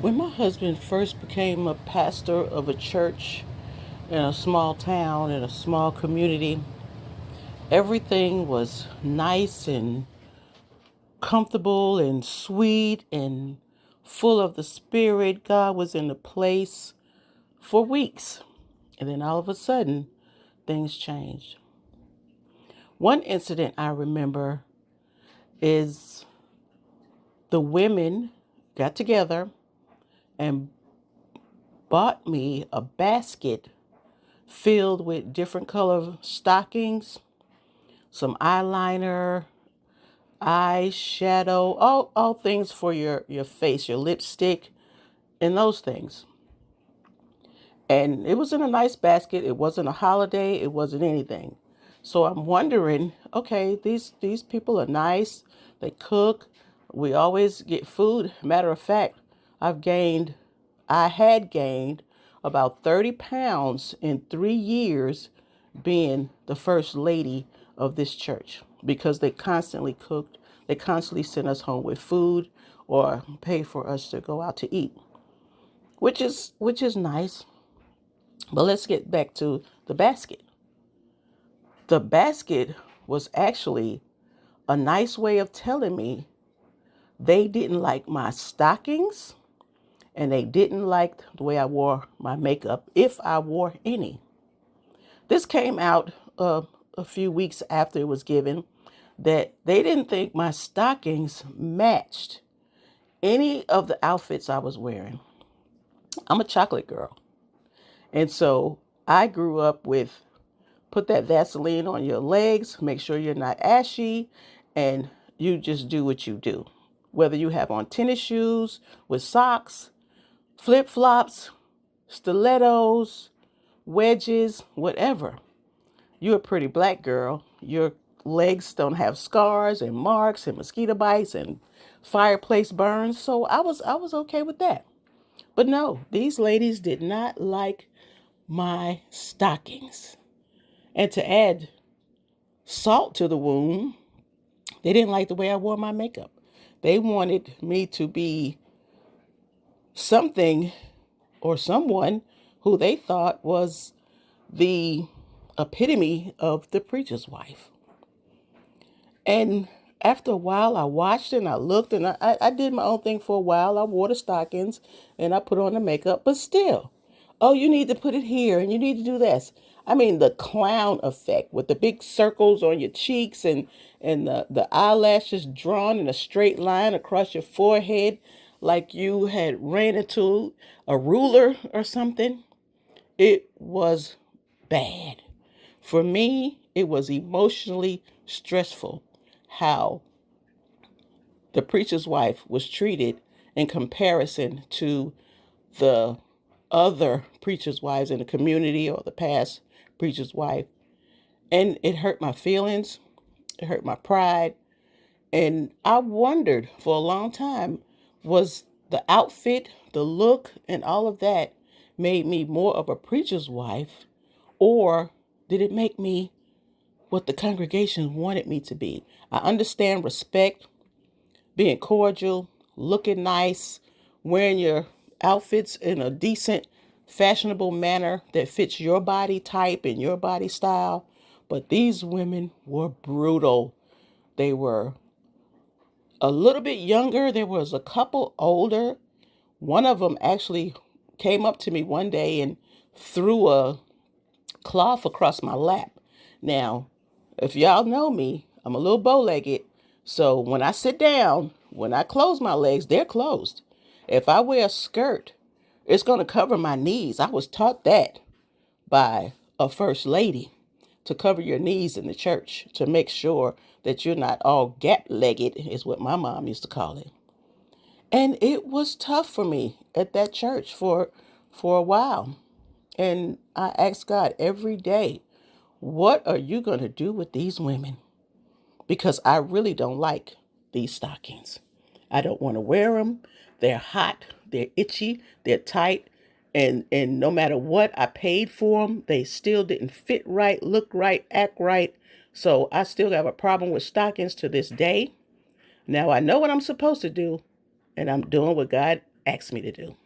When my husband first became a pastor of a church in a small town, in a small community, everything was nice and comfortable and sweet and full of the Spirit. God was in the place for weeks. And then all of a sudden, things changed. One incident I remember is the women got together and bought me a basket filled with different color stockings, some eyeliner, eyeshadow, all things for your face, your lipstick, and those things. And it was in a nice basket. It wasn't a holiday. It wasn't anything. So I'm wondering, okay, these people are nice. They cook. We always get food. Matter of fact, I had gained about 30 pounds in 3 years being the first lady of this church because they constantly cooked. They constantly sent us home with food or paid for us to go out to eat, which is nice. But let's get back to the basket. The basket was actually a nice way of telling me they didn't like my stockings and they didn't like the way I wore my makeup, if I wore any. This came out a few weeks after it was given, that they didn't think my stockings matched any of the outfits I was wearing. I'm a chocolate girl. And so I grew up with put that Vaseline on your legs, make sure you're not ashy, and you just do what you do. Whether you have on tennis shoes with socks, flip flops, stilettos, wedges, whatever. You're a pretty black girl. Your legs don't have scars and marks and mosquito bites and fireplace burns. So I was okay with that. But no, these ladies did not like my stockings. And to add salt to the wound, they didn't like the way I wore my makeup. They wanted me to be something or someone who they thought was the epitome of the preacher's wife. And after a while, I watched and I looked and I did my own thing for a while. I wore the stockings and I put on the makeup, but still, oh, you need to put it here and you need to do this. I mean, the clown effect with the big circles on your cheeks and the eyelashes drawn in a straight line across your forehead like you had ran into a ruler or something. It was bad. For me, it was emotionally stressful how the preacher's wife was treated in comparison to the other preacher's wives in the community or the past preacher's wife. And it hurt my feelings, it hurt my pride. And I wondered for a long time, was the outfit, the look, and all of that made me more of a preacher's wife, or did it make me what the congregation wanted me to be? I understand respect, being cordial, looking nice, wearing your outfits in a decent, fashionable manner that fits your body type and your body style. But these women were brutal. They were a little bit younger. There was a couple older. One of them actually came up to me one day and threw a cloth across my lap. Now, if y'all know me, I'm a little bow-legged. So when I sit down, when I close my legs, they're closed. If I wear a skirt, it's going to cover my knees. I was taught that by a first lady, to cover your knees in the church to make sure that you're not all gap-legged, is what my mom used to call it. And it was tough for me at that church for a while. And I asked God every day, what are you going to do with these women? Because I really don't like these stockings. I don't want to wear them. They're hot, they're itchy, they're tight, and no matter what I paid for them, they still didn't fit right, look right, act right. So I still have a problem with stockings to this day. Now I know what I'm supposed to do, and I'm doing what God asked me to do.